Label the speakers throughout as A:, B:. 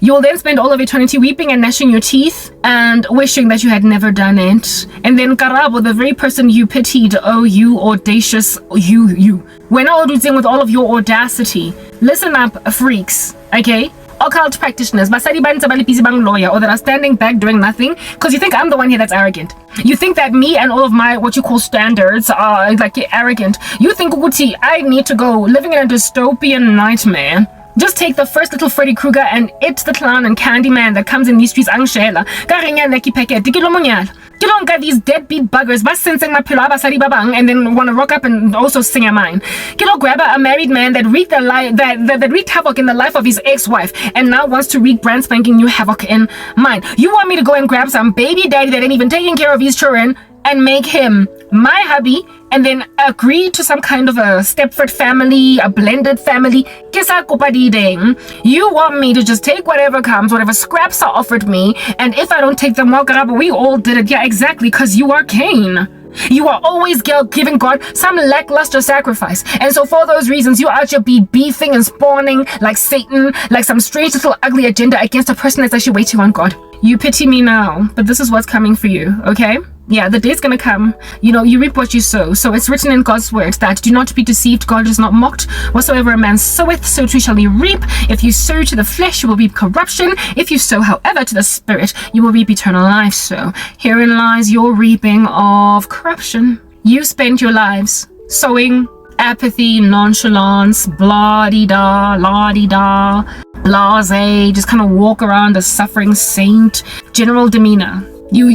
A: You will then spend all of eternity weeping and gnashing your teeth and wishing that you had never done it. And then Karabo, the very person you pitied, oh, you audacious, you. When all with all of your audacity, listen up, freaks, okay? Occult practitioners, basadi banza bali busy bang lawyer, or that are standing back doing nothing, because you think I'm the one here that's arrogant. You think that me and all of my what you call standards are like arrogant. You think Uguti, I need to go living in a dystopian nightmare. Just take the first little Freddy Krueger and It the Clown and Candyman that comes in these streets. Angshela, Karinya Leki Peke, Dikilomonyal. You don't get these deadbeat buggers, but sensing my pilaba sari babang, and then want to rock up and also sing a mine. Kilo grab a married man that wreaked that wreaked havoc in the life of his ex-wife, and now wants to wreak brand spanking new havoc in mine. You want me to go and grab some baby daddy that ain't even taking care of his children and make him my hubby, and then agree to some kind of a Stepford family, a blended family? Kisa kupadideng. You want me to just take whatever comes, whatever scraps are offered me, and if I don't take them, well, Karabo, we all did it. Yeah, exactly, because you are Cain. You are always giving God some lackluster sacrifice. And so for those reasons, you out here be beefing and spawning like Satan, like some strange little ugly agenda against a person that's actually waiting on God. You pity me now, but this is what's coming for you, okay? Yeah, the day's gonna come. You know, you reap what you sow. So it's written in God's word that do not be deceived. God is not mocked. Whatsoever a man soweth, so too shall he reap. If you sow to the flesh, you will reap corruption. If you sow, however, to the spirit, you will reap eternal life. So herein lies your reaping of corruption. You spent your lives sowing apathy, nonchalance, blah-dee-da, la-dee-da, blase, just kind of walk around a suffering saint, general demeanor.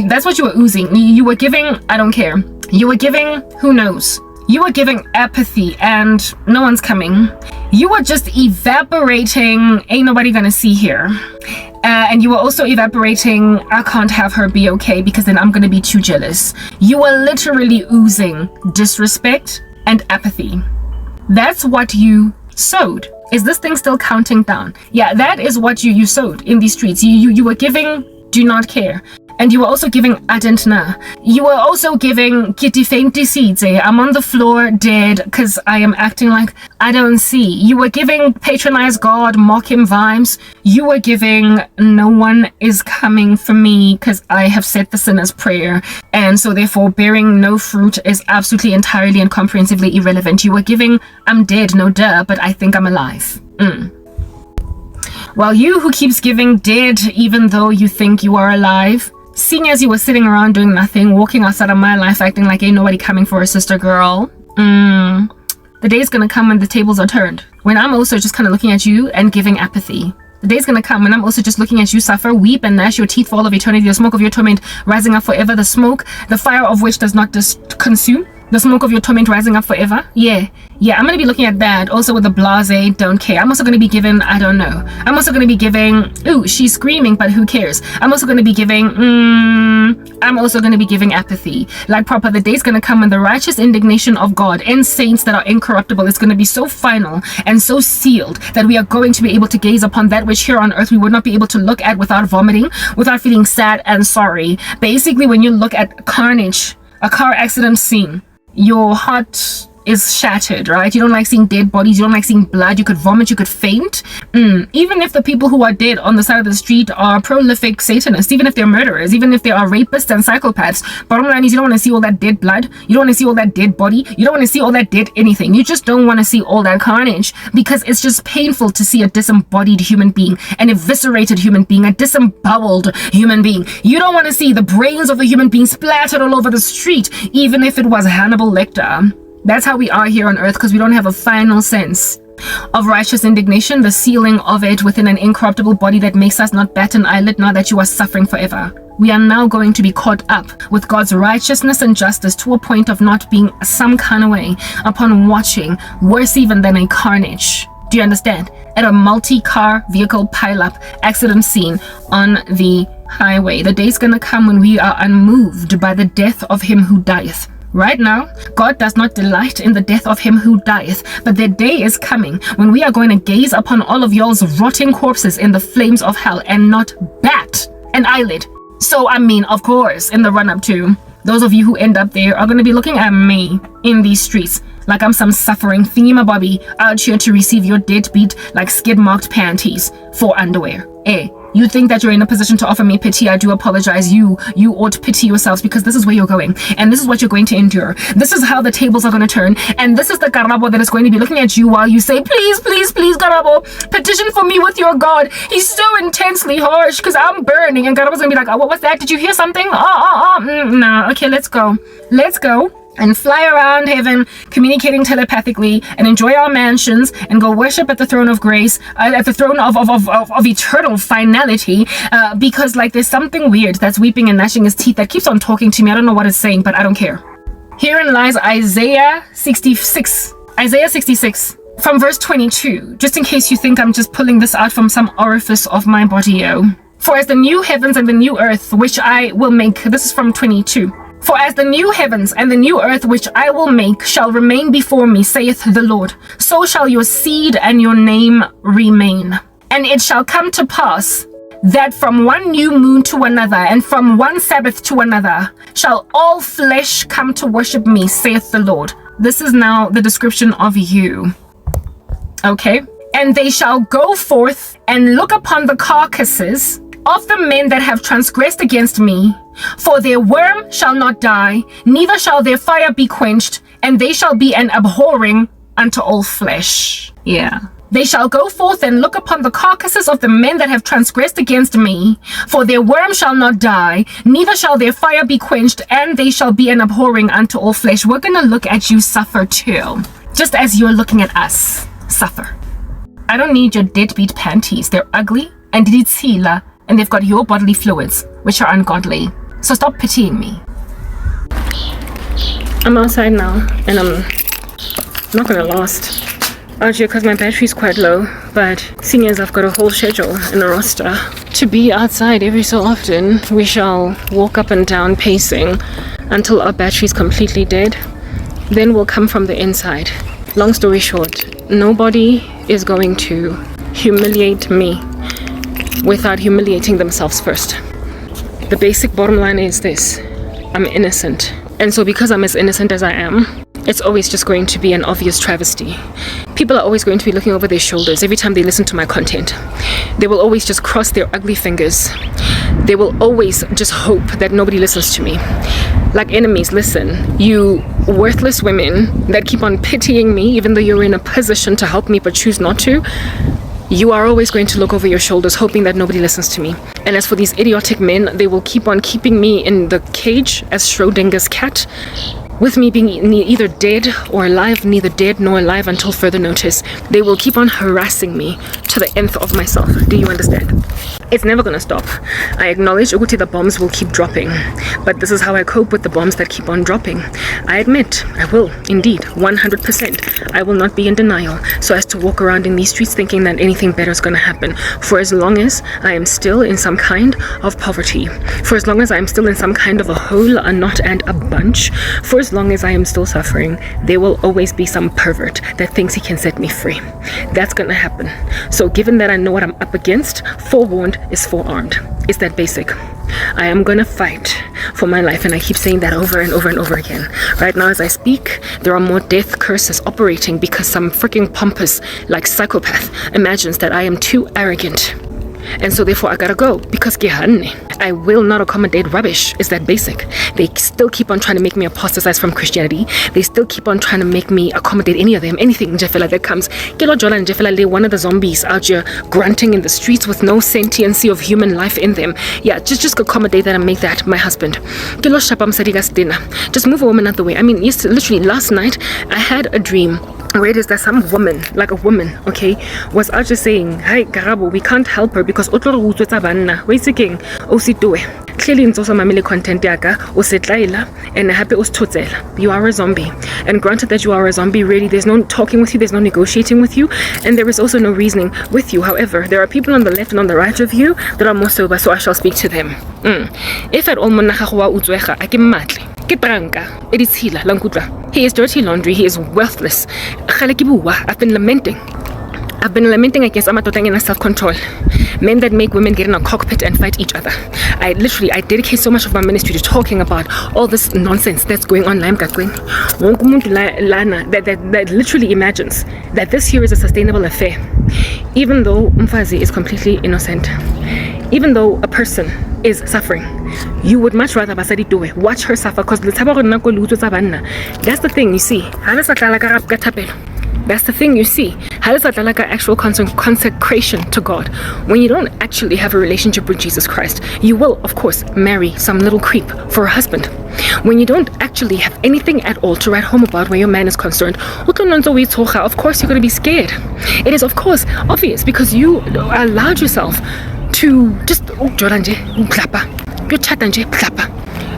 A: That's what you were oozing. You were giving, I don't care. You were giving, who knows? You were giving apathy and no one's coming. You were just evaporating, ain't nobody gonna see here. And you were also evaporating, I can't have her be okay because then I'm gonna be too jealous. You were literally oozing disrespect and apathy. That's what you sowed. Is this thing still counting down? Yeah, that is what you sowed in these streets. You were giving, do not care. And you were also giving adentna. You were also giving kitty fainty seeds. I'm on the floor dead because I am acting like I don't see. You were giving patronize God, mock him vibes. You were giving no one is coming for me because I have said the sinner's prayer. And so therefore bearing no fruit is absolutely entirely and comprehensively irrelevant. You were giving I'm dead, no duh, but I think I'm alive. While you who keeps giving dead even though you think you are alive, seeing as you were sitting around doing nothing, walking outside of my life, acting like ain't nobody coming for a sister girl, the day's gonna come when the tables are turned. When I'm also just kind of looking at you and giving apathy. The day's gonna come when I'm also just looking at you suffer, weep, and gnash your teeth for all of eternity, the smoke of your torment rising up forever, the smoke, the fire of which does not consume. The smoke of your torment rising up forever. Yeah, I'm gonna be looking at that also with the blase, don't care. I'm also gonna be giving, I don't know. I'm also gonna be giving, ooh, she's screaming, but who cares? I'm also gonna be giving, I'm also gonna be giving apathy. Like proper, the day's gonna come when the righteous indignation of God and saints that are incorruptible is gonna be so final and so sealed that we are going to be able to gaze upon that which here on earth we would not be able to look at without vomiting, without feeling sad and sorry. Basically, when you look at carnage, a car accident scene, your heart is shattered, right? You don't like seeing dead bodies, you don't like seeing blood, you could vomit, you could faint. Even if the people who are dead on the side of the street are prolific Satanists, even if they're murderers, even if they are rapists and psychopaths, bottom line is you don't want to see all that dead blood, you don't want to see all that dead body, you don't want to see all that dead anything. You just don't want to see all that carnage because it's just painful to see a disembodied human being, an eviscerated human being, a disemboweled human being. You don't want to see the brains of the human being splattered all over the street, even if it was Hannibal Lecter. That's how we are here on earth because we don't have a final sense of righteous indignation, the sealing of it within an incorruptible body that makes us not bat an eyelid now that you are suffering forever. We are now going to be caught up with God's righteousness and justice to a point of not being some kind of way upon watching, worse even than a carnage. Do you understand? At a multi-car vehicle pileup accident scene on the highway. The day's gonna come when we are unmoved by the death of him who dieth. Right now, God does not delight in the death of him who dieth, but the day is coming when we are going to gaze upon all of y'all's rotting corpses in the flames of hell and not bat an eyelid. So, I mean, of course, in the run-up to, those of you who end up there are going to be looking at me in these streets like I'm some suffering thingamabobby out here to receive your deadbeat like skid-marked panties for underwear. you think that you're in a position to offer me pity, I do apologize. You ought to pity yourselves, because this is where you're going, and this is what you're going to endure. This is how the tables are going to turn, and this is the Karabo that is going to be looking at you while you say, please, please, please, Karabo, petition for me with your God. He's so intensely harsh because I'm burning. And Karabo's going to be like, oh, what was that? Did you hear something? No. Okay, let's go. Let's go and fly around heaven, communicating telepathically, and enjoy our mansions, and go worship at the throne of grace, at the throne of eternal finality, because like there's something weird that's weeping and gnashing his teeth that keeps on talking to me. I don't know what it's saying, but I don't care. Herein lies Isaiah 66. Isaiah 66. From verse 22, just in case you think I'm just pulling this out from some orifice of my body. For as the new heavens and the new earth which I will make, this is from 22. For as the new heavens and the new earth which I will make shall remain before me, saith the Lord, so shall your seed and your name remain. And it shall come to pass that from one new moon to another, and from one Sabbath to another, shall all flesh come to worship me, saith the Lord. This is now the description of you. Okay? And they shall go forth and look upon the carcasses of the men that have transgressed against me, for their worm shall not die, neither shall their fire be quenched, and they shall be an abhorring unto all flesh. Yeah. They shall go forth and look upon the carcasses of the men that have transgressed against me, for their worm shall not die, neither shall their fire be quenched, and they shall be an abhorring unto all flesh. We're gonna look at you suffer too, just as you're looking at us suffer. I don't need your deadbeat panties. They're ugly and diditsila, and they've got your bodily fluids, which are ungodly. So stop pitying me. I'm outside now, and I'm not gonna last out here because my battery's quite low, but seeing as I've got a whole schedule and a roster to be outside every so often, we shall walk up and down pacing until our battery's completely dead. Then we'll come from the inside. Long story short, nobody is going to humiliate me without humiliating themselves first. The basic bottom line is this: I'm innocent. And so because I'm as innocent as I am, it's always just going to be an obvious travesty. People are always going to be looking over their shoulders every time they listen to my content. They will always just cross their ugly fingers. They will always just hope that nobody listens to me. Like enemies, listen. You worthless women that keep on pitying me even though you're in a position to help me but choose not to, you are always going to look over your shoulders hoping that nobody listens to me. And as for these idiotic men, they will keep on keeping me in the cage as Schrodinger's cat, with me being either dead or alive, neither dead nor alive until further notice. They will keep on harassing me to the nth of myself. Do you understand? It's never gonna stop. I acknowledge Uguti, the bombs will keep dropping, but this is how I cope with the bombs that keep on dropping. I admit, I will, indeed, 100%. I will not be in denial so as to walk around in these streets thinking that anything better is gonna happen. For as long as I am still in some kind of poverty, for as long as I am still in some kind of a hole, a knot, and a bunch, for as long as I am still suffering, there will always be some pervert that thinks he can set me free. That's gonna happen. So given that I know what I'm up against, forewarned is forearmed. It's that basic. I am gonna fight for my life, and I keep saying that over and over and over again. Right now as I speak, there are more death curses operating because some freaking pompous, like psychopath, imagines that I am too arrogant. And so therefore I gotta go, because I will not accommodate rubbish. Is that basic? They still keep on trying to make me apostatize from Christianity. They still keep on trying to make me accommodate any of them, anything Jeffela that comes. One of the zombies out here grunting in the streets with no sentiency of human life in them. Yeah, just accommodate that and make that my husband. Just move a woman out the way. I mean, literally last night I had a dream where it is that some woman, like a woman, okay, was out just saying, hi Karabo, we can't help her because clearly it's also my content yaka and happy you are a zombie, and granted that you are a zombie, really there's no talking with you, there's no negotiating with you, and there is also no reasoning with you. However, there are people on the left and on the right of you that are more sober, so I shall speak to them. If at all it is hila lankutla. He is dirty laundry, he is worthless. I've been lamenting against amatotang and self-control. Men that make women get in a cockpit and fight each other. I dedicate so much of my ministry to talking about all this nonsense that's going on. That literally imagines that this here is a sustainable affair. Even though Mfazi is completely innocent. even though a person is suffering, you would much rather basadi do it. Watch her suffer, because that's the thing you see. That's the thing you see. How does that like an actual consecration to God? When you don't actually have a relationship with Jesus Christ, you will, of course, marry some little creep for a husband. When you don't actually have anything at all to write home about where your man is concerned, of course you're going to be scared. It is, of course, obvious, because you allowed yourself to just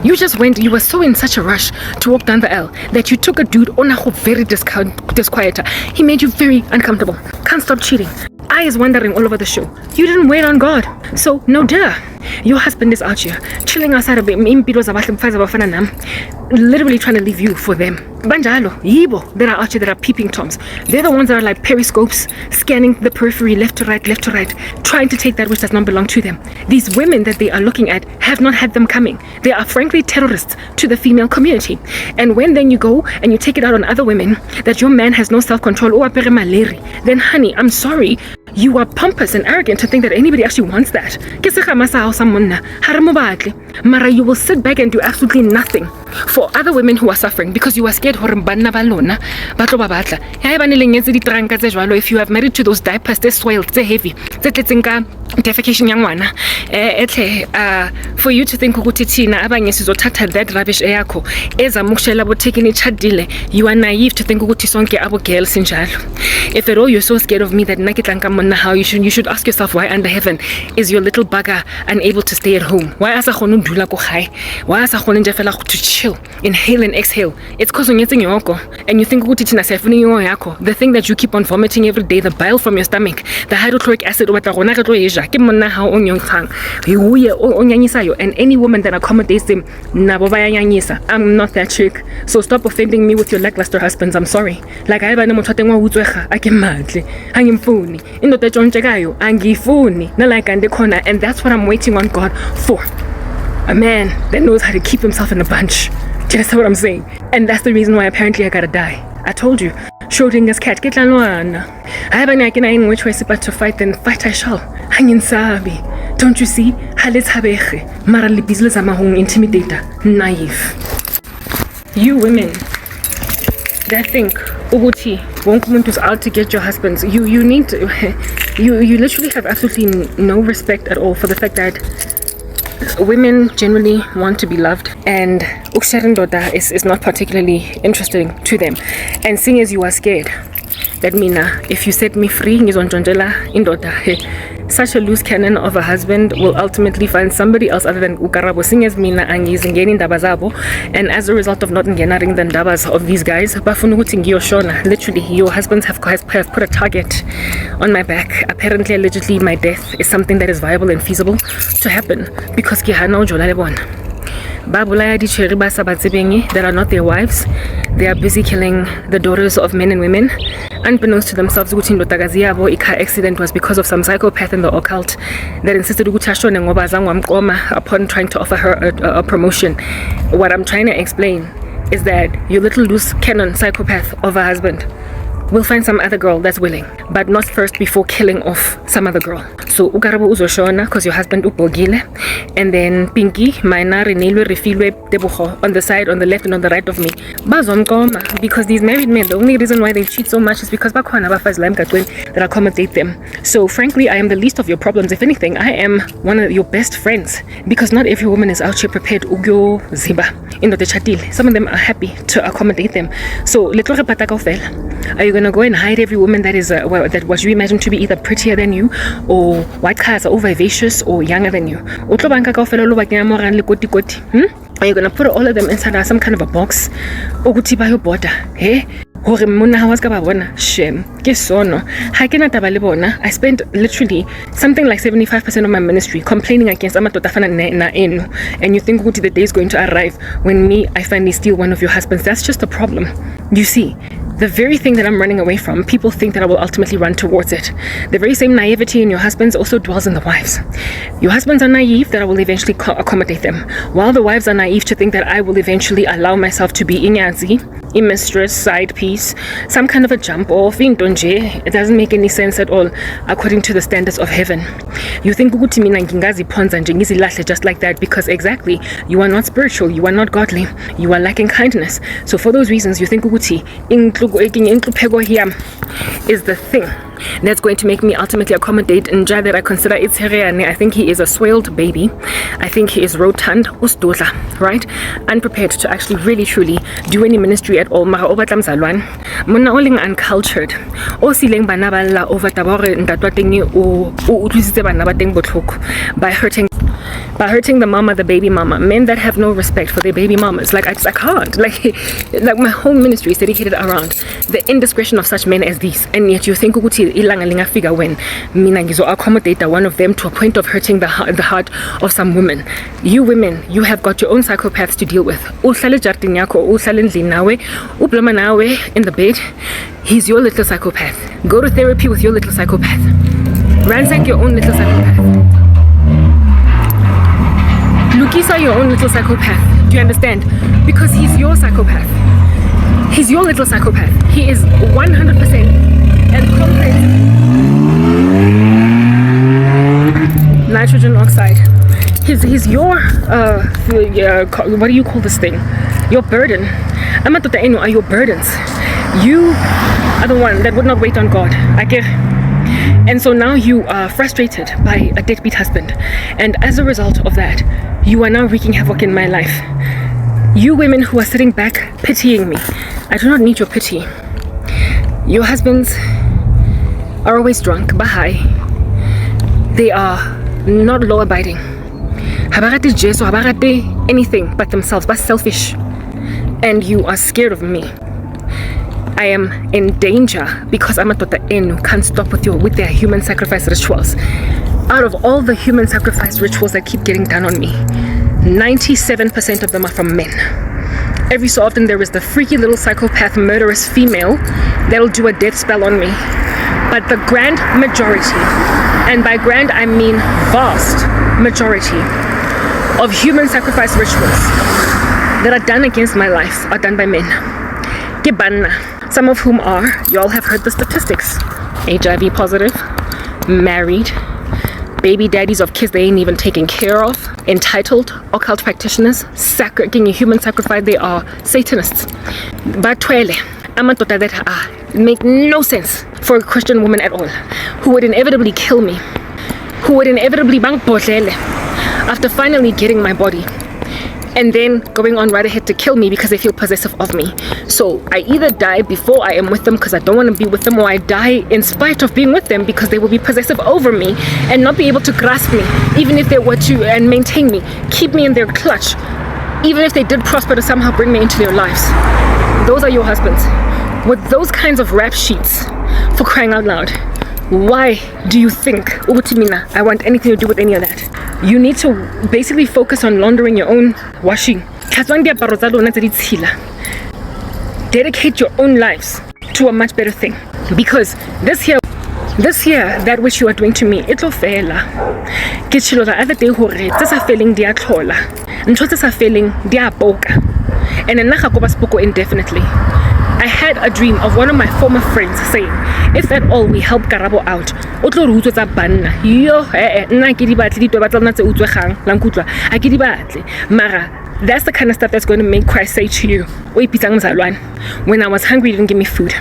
A: you just went, you were so in such a rush to walk down the aisle that you took a dude on a very disquieter. He made you very uncomfortable. Can't stop cheating. Eye is wandering all over the show. You didn't wait on God. So, no duh. Your husband is out here, chilling outside of him, literally trying to leave you for them. Banjalo, yibo, that are out here that are peeping toms. They're the ones that are like periscopes, scanning the periphery left to right, trying to take that which does not belong to them. These women that they are looking at have not had them coming. They are frankly terrorists to the female community. And when then you go and you take it out on other women, that your man has no self-control, then honey, I'm sorry, you are pompous and arrogant to think that anybody actually wants that. Mara, you will sit back and do absolutely nothing for other women who are suffering because you are scared. If you have married to those diapers, they're soiled, they're heavy, defecation for you to think that rubbish you are naive to think girls. If at all you're so scared of me that how you should ask yourself, why under heaven is your little bugger unable to stay at home? Why asa to chill, inhale and exhale? It's because and you think the thing that you keep on vomiting every day, the bile from your stomach, the hydrochloric acid, and any woman that accommodates them, I'm not that chick. So stop offending me with your lackluster husbands. I'm sorry. Like I and that's what I'm waiting on God for. A man that knows how to keep himself in a bunch. Just what I'm saying. And that's the reason why apparently I gotta die. I told you. Schrodinger's cat. Get I have an which way but to fight, then fight I shall. Hanging sabi. Don't you see? Intimidator. Naive. You women that think Uguti won't is out to get your husbands. You need to you literally have absolutely no respect at all for the fact that women generally want to be loved, and Uksharindoda is not particularly interesting to them. And seeing as you are scared that mina, if you set me free, such a loose cannon of a husband will ultimately find somebody else other than Karabo. Seeing as mina angizingeni ndabazabo, and as a result of not ngenaring the ndabas of these guys, literally your husbands have put a target on my back. Apparently, allegedly, my death is something that is viable and feasible to happen because that are not their wives. They are busy killing the daughters of men and women. Unbeknownst to themselves, a car accident was because of some psychopath in the occult that insisted upon trying to offer her a promotion. What I'm trying to explain is that your little loose cannon psychopath of a husband will find some other girl that's willing, but not first before killing off some other girl. So Karabo uzoshona because your husband ubogile, and then Pinky Maina Renilwe Refilwe Debucho on the side, on the left and on the right of me. Because these married men, the only reason why they cheat so much is because that accommodate them. So frankly, I am the least of your problems. If anything, I am one of your best friends, because not every woman is out here prepared ugyo ziba in the chatil. Some of them are happy to accommodate them. So little are you gonna go and hide every woman that is that what you imagine to be either prettier than you, or white cars are over vivacious, or younger than you? Are you gonna put all of them inside some kind of a box? Your border, hey? Shame. I spent literally something like 75% of my ministry complaining against and you think the day is going to arrive when I finally steal one of your husbands. That's just a problem. You see, the very thing that I'm running away from, people think that I will ultimately run towards it. The very same naivety in your husbands also dwells in the wives. Your husbands are naive that I will eventually accommodate them, while the wives are naive to think that I will eventually allow myself to be inyazi a mistress, side piece, some kind of a jump off, it doesn't make any sense at all according to the standards of heaven. You think ukuthi mina ngingaziphonza nje ngizilahle just like that, because exactly, you are not spiritual, you are not godly, you are lacking kindness. So for those reasons, you think ukuthi inhlupheko here is the thing that's going to make me ultimately accommodate Nja that I consider Itzheriane. I think he is a swelled baby. I think he is rotund, usdodla, right? Unprepared to actually really truly do any ministry at all. Mara obatla mzalwane. Mona oling uncultured. O sileng bana ba lla over tabore ntatwa teng o utlwisitse bana ba teng botlhoko by hurting the mama, the baby mama. Men that have no respect for their baby mamas. Like I can't. Like my whole ministry is dedicated around the indiscretion of such men as these. And yet you think ukuthi ilanga linga figure when mina ngizo accommodate one of them to a point of hurting the heart of some woman. You women, you have got your own psychopaths to deal with. Uhlale jartini yakho, uhlale ndlini nawe, ubloma nawe in the bed. He's your little psychopath. Go to therapy with your little psychopath. Ransack your own little psychopath. Lukisa your own little psychopath. Do you understand? Because he's your psychopath. He's your little psychopath. He is 100% and complete nitrogen oxide. He's your what do you call this thing? Your burden. Amatota enu are your burdens. You are the one that would not wait on God. And so now you are frustrated by a deadbeat husband, and as a result of that, you are now wreaking havoc in my life. You women who are sitting back pitying me, I do not need your pity. Your husbands are always drunk, bahai. They are not law-abiding. Habarate jesu, habarate anything but themselves, but selfish. And you are scared of me. I am in danger because Amatota Enu can't stop with their human sacrifice rituals. Out of all the human sacrifice rituals that keep getting done on me, 97% of them are from men. Every so often there is the freaky little psychopath murderous female that'll do a death spell on me. But the grand majority, and by grand I mean vast majority, of human sacrifice rituals that are done against my life are done by men. Kibanna. Some of whom are, y'all have heard the statistics, HIV positive, married, baby daddies of kids they ain't even taken care of, entitled, occult practitioners, human sacrifice, they are Satanists. But amatota that make no sense for a Christian woman at all, who would inevitably kill me, who would inevitably bang bodlele after finally getting my body, and then going on right ahead to kill me because they feel possessive of me. So I either die before I am with them because I don't want to be with them, or I die in spite of being with them because they will be possessive over me and not be able to grasp me, even if they were to, and maintain me, keep me in their clutch, even if they did prosper to somehow bring me into their lives. Those are your husbands with those kinds of rap sheets, for crying out loud. Why do you think Ubutimina I want anything to do with any of that? You need to basically focus on laundering your own washing. Dedicate your own lives to a much better thing, because this here that which you are doing to me, it'll fail. Ke chilo the other day hore tse sa feeling dia tlhola, ntho tse sa feeling dia boka, and nna ga go ba spoko indefinitely. I had a dream of one of my former friends saying, if at all we help Karabo out, otlo re utswetsa banna. Yo nna ke di batle ditwe batla nna tse utswegang la nkutla a ke di batle, mara that's the kind of stuff that's going to make Christ say to you, when I was hungry, you didn't give me food.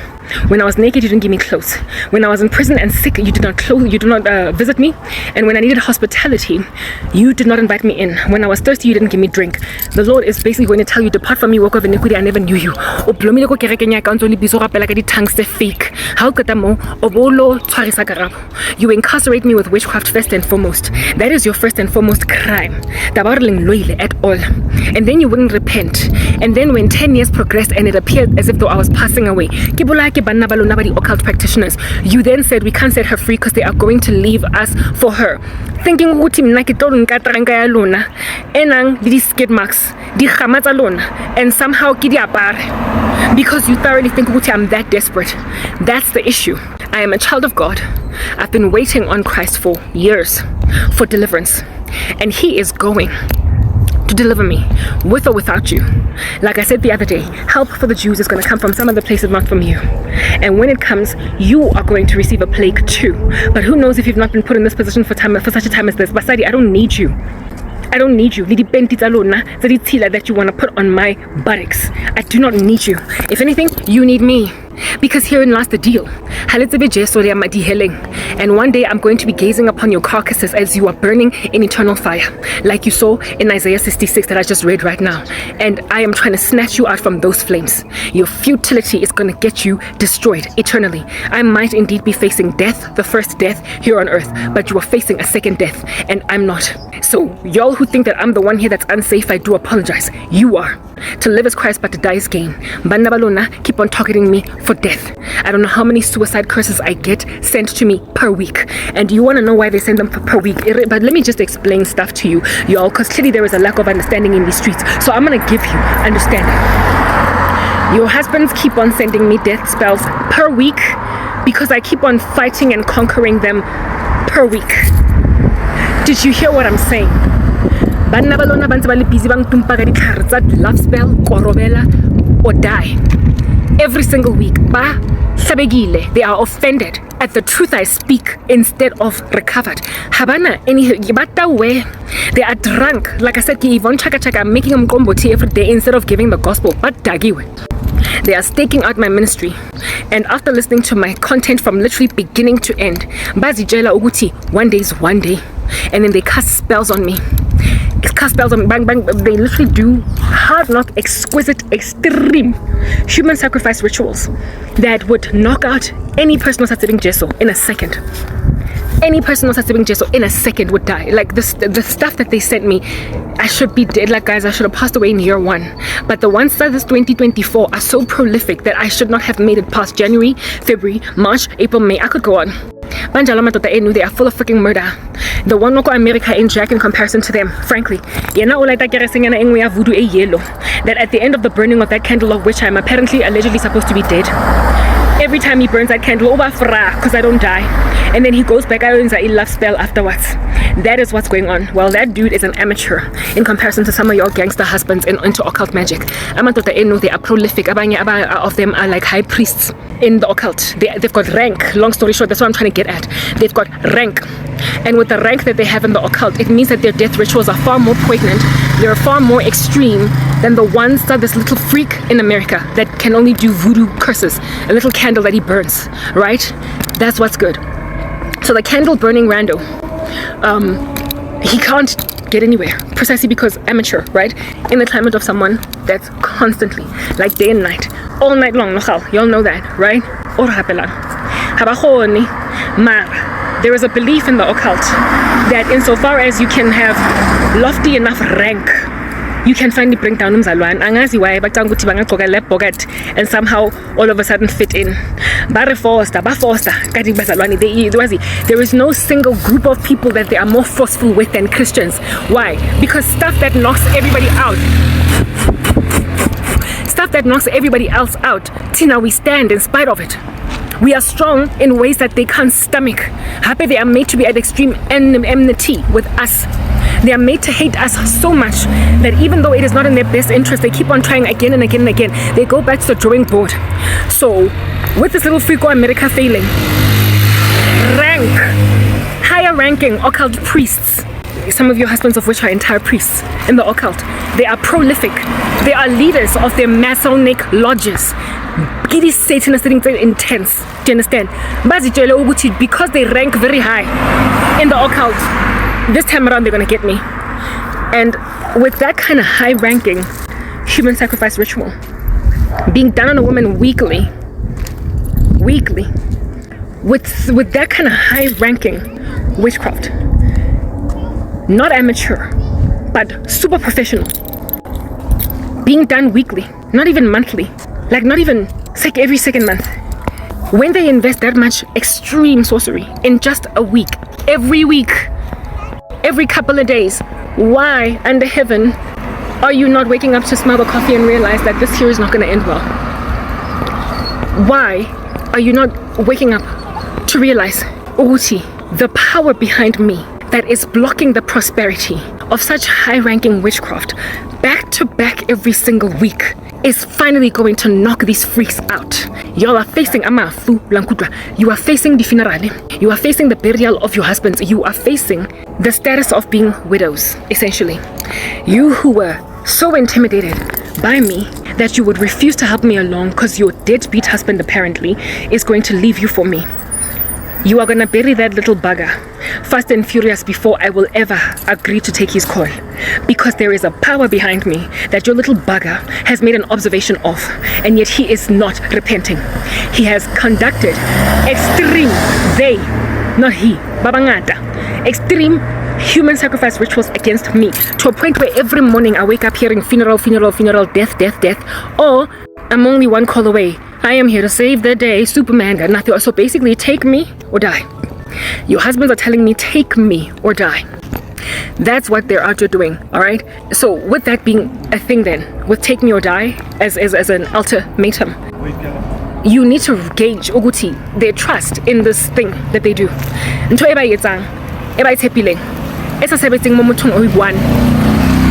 A: When I was naked, you didn't give me clothes. When I was in prison and sick, you did not visit me. And when I needed hospitality, you did not invite me in. When I was thirsty, you didn't give me drink. The Lord is basically going to tell you, depart from me, work of iniquity, I never knew you. You incarcerate me with witchcraft first and foremost. That is your first and foremost crime. At all. And then you wouldn't repent. And then when 10 years progressed and it appeared as if though I was passing away, occult practitioners, you then said we can't set her free because they are going to leave us for her, thinking skid marks and somehow because you thoroughly think I'm that desperate. That's the issue. I am a child of God. I've been waiting on Christ for years for deliverance, and he is going to deliver me, with or without you. Like I said the other day, help for the Jews is going to come from some other place, not from you. And when it comes, you are going to receive a plague too. But who knows if you've not been put in this position for such a time as this. Basadi, I don't need you. I don't need you. That you want to put on my buttocks. I do not need you. If anything, you need me. Because herein lies the deal. And one day I'm going to be gazing upon your carcasses as you are burning in eternal fire, like you saw in Isaiah 66 that I just read right now. And I am trying to snatch you out from those flames. Your futility is going to get you destroyed eternally. I might indeed be facing death, the first death here on earth, but you are facing a second death, and I'm not. So y'all who think that I'm the one here that's unsafe, I do apologize. You are. To live is Christ, but to die is gain. Banna balona keep on targeting me for death. I don't know how many suicide curses I get sent to me per week. And you want to know why they send them per week? But let me just explain stuff to you, y'all, because clearly there is a lack of understanding in these streets. So I'm going to give you understanding. Your husbands keep on sending me death spells per week because I keep on fighting and conquering them per week. Did you hear what I'm saying? Banna balona bantse ba le busy bang tumpa ka ditlhare tsa love spell, korobela, or die. Every single week, they are offended at the truth I speak instead of recovered. Habana any way they are drunk. Like I said, I'm making them combo tea every day instead of giving the gospel. But dagiwe. They are staking out my ministry, and after listening to my content from literally beginning to end, bazijela uguti one day is one day, and then they cast spells on me. Cast spells on me, bang bang. They literally do hard knock, exquisite, extreme human sacrifice rituals that would knock out any person who's sitting Jesu in a second. Any person who's sitting Jesu in a second would die. Like the stuff that they sent me, I should be dead. Like guys, I should have passed away in year 1. But the ones that this 2024 are so prolific that I should not have made it past January, February, March, April, May. I could go on. They are full of freaking murder. The one local America in Jack in comparison to them, frankly. That at the end of the burning of that candle, of which I'm apparently allegedly supposed to be dead, every time he burns that candle, because I don't die, and then he goes back out and a love spell afterwards. That is what's going on. Well, that dude is an amateur in comparison to some of your gangster husbands into occult magic. They are prolific. Of them are like high priests in the occult. They've got rank. Long story short, that's what I'm trying to get at. They've got rank. And with the rank that they have in the occult, it means that their death rituals are far more poignant. They're far more extreme than the ones that this little freak in America that can only do voodoo curses. A little candle that he burns, right? That's what's good. So the candle burning rando, he can't get anywhere precisely because amateur, right? In the climate of someone that's constantly, like day and night, all night long, y'all know that, right? There is a belief in the occult that insofar as you can have lofty enough rank, you can finally bring down umzalwane. Angazi why batanguthi bangagqoka lab pocket and somehow all of a sudden fit in. There is no single group of people that they are more forceful with than Christians. Why? Because stuff that knocks everybody out, stuff that knocks everybody else out, Tina, we stand in spite of it. We are strong in ways that they can't stomach. Happy they are made to be at extreme enmity with us. They are made to hate us so much that even though it is not in their best interest, they keep on trying again and again and again. They go back to the drawing board. So, with this little freako America failing, higher ranking occult priests, some of your husbands of which are entire priests in the occult, they are prolific. They are leaders of their Masonic lodges. Giddy Satanists intense. Do you understand? Because they rank very high in the occult, this time around they're gonna get me. And with that kind of high ranking human sacrifice ritual being done on a woman weekly, with that kind of high ranking witchcraft, not amateur but super professional, being done weekly, not even monthly, like not even every second month, when they invest that much extreme sorcery in just a week, every week, every couple of days, why under heaven are you not waking up to smell the coffee and realize that this here is not going to end well? Why are you not waking up to realize, Uguti, the power behind me, that is blocking the prosperity of such high-ranking witchcraft back to back every single week is finally going to knock these freaks out. Y'all are facing amafu blankudra. You are facing the funeral. You are facing the burial of your husbands. You are facing the status of being widows, essentially. You who were so intimidated by me that you would refuse to help me along because your deadbeat husband apparently is going to leave you for me. You are gonna bury that little bugger fast and furious before I will ever agree to take his call, because there is a power behind me that your little bugger has made an observation of, and yet he is not repenting. He has conducted extreme, extreme human sacrifice rituals against me, to a point where every morning I wake up hearing funeral, death, or I'm only one call away. I am here to save the day, Superman got nothing. So basically, take me or die. Your husbands are telling me, take me or die. That's what they're out here doing, all right? So with that being a thing then, with take me or die as an ultimatum, you need to gauge Uguti, their trust in this thing that they do.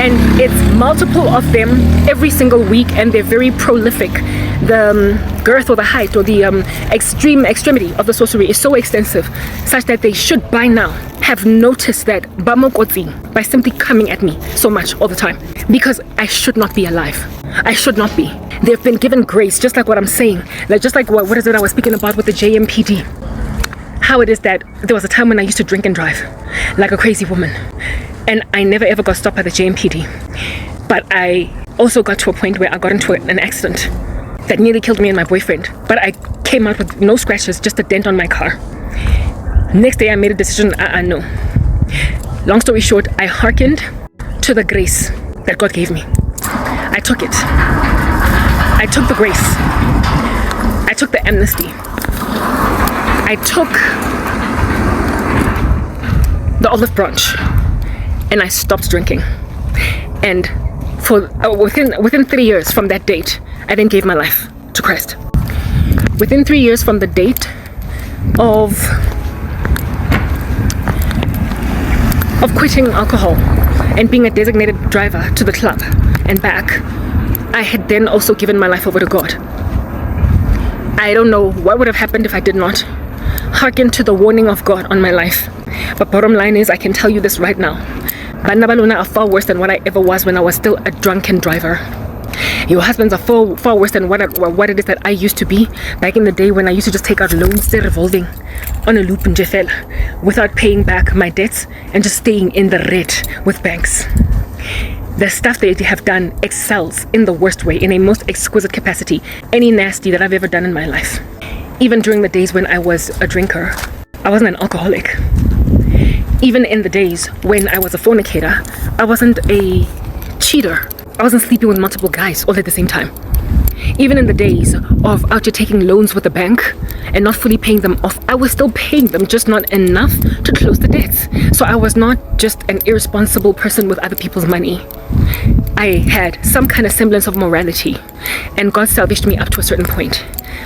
A: And it's multiple of them every single week, and they're very prolific. The girth or the height or the extremity of the sorcery is so extensive, such that they should by now have noticed that Bamokotzi by simply coming at me so much all the time, because I should not be alive. I should not be. They've been given grace, just like what I'm saying, like just like what is it I was speaking about with the JMPD. How it is that there was a time when I used to drink and drive like a crazy woman, and I never ever got stopped by the JMPD. But I also got to a point where I got into an accident that nearly killed me and my boyfriend. But I came out with no scratches, just a dent on my car. Next day I made a decision, no. Long story short, I hearkened to the grace that God gave me. I took it. I took the grace. I took the amnesty. I took the olive branch and I stopped drinking. And for within 3 years from that date, I then gave my life to Christ. Within 3 years from the date of quitting alcohol and being a designated driver to the club and back, I had then also given my life over to God. I don't know what would have happened if I did not hearken to the warning of God on my life. But bottom line is, I can tell you this right now. Banabaluna are far worse than what I ever was when I was still a drunken driver. Your husbands are far worse than what it is that I used to be back in the day, when I used to just take out loans, revolving on a loop in Jeffel without paying back my debts and just staying in the red with banks. The stuff that they have done excels in the worst way, in a most exquisite capacity, any nasty that I've ever done in my life. Even during the days when I was a drinker, I wasn't an alcoholic. Even in the days when I was a fornicator, I wasn't a cheater. I wasn't sleeping with multiple guys all at the same time. Even in the days of out here taking loans with the bank and not fully paying them off, I was still paying them, just not enough to close the debts. So I was not just an irresponsible person with other people's money. I had some kind of semblance of morality, and God salvaged me up to a certain point.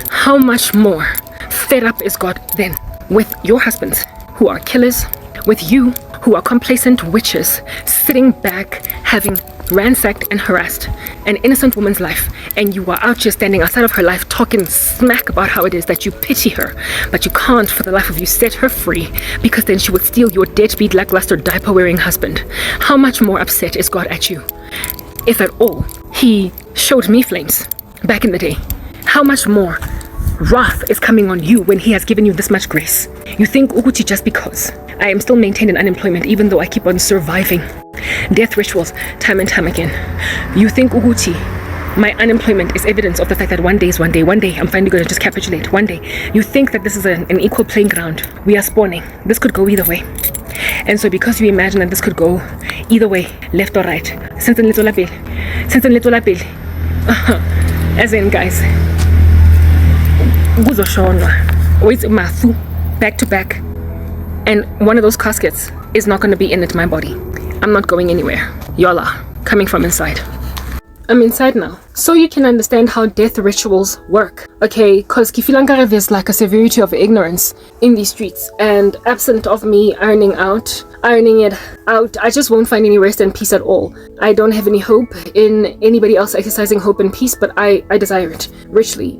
A: How much more fed up is God then with your husbands who are killers, with you who are complacent witches, sitting back having ransacked and harassed an innocent woman's life, and you are out here standing outside of her life talking smack about how it is that you pity her, but you can't for the life of you set her free, because then she would steal your deadbeat, lackluster, diaper-wearing husband. How much more upset is God at you? If at all, he showed me flames back in the day. How much more wrath is coming on you when he has given you this much grace? You think Uguchi, just because I am still maintained in unemployment, even though I keep on surviving death rituals time and time again, you think Uguchi, my unemployment is evidence of the fact that one day I'm finally going to just capitulate. One day. You think that this is an equal playing ground. We are spawning. This could go either way. And so because you imagine that this could go either way, left or right, as in, guys, back to back, and one of those caskets is not going to be in it my body. I'm not going anywhere. Y'all are coming from inside. I'm inside now. So you can understand how death rituals work. Okay, because Kifilankare, there's like a severity of ignorance in these streets. And absent of me ironing it out, I just won't find any rest and peace at all. I don't have any hope in anybody else exercising hope and peace, but I desire it richly.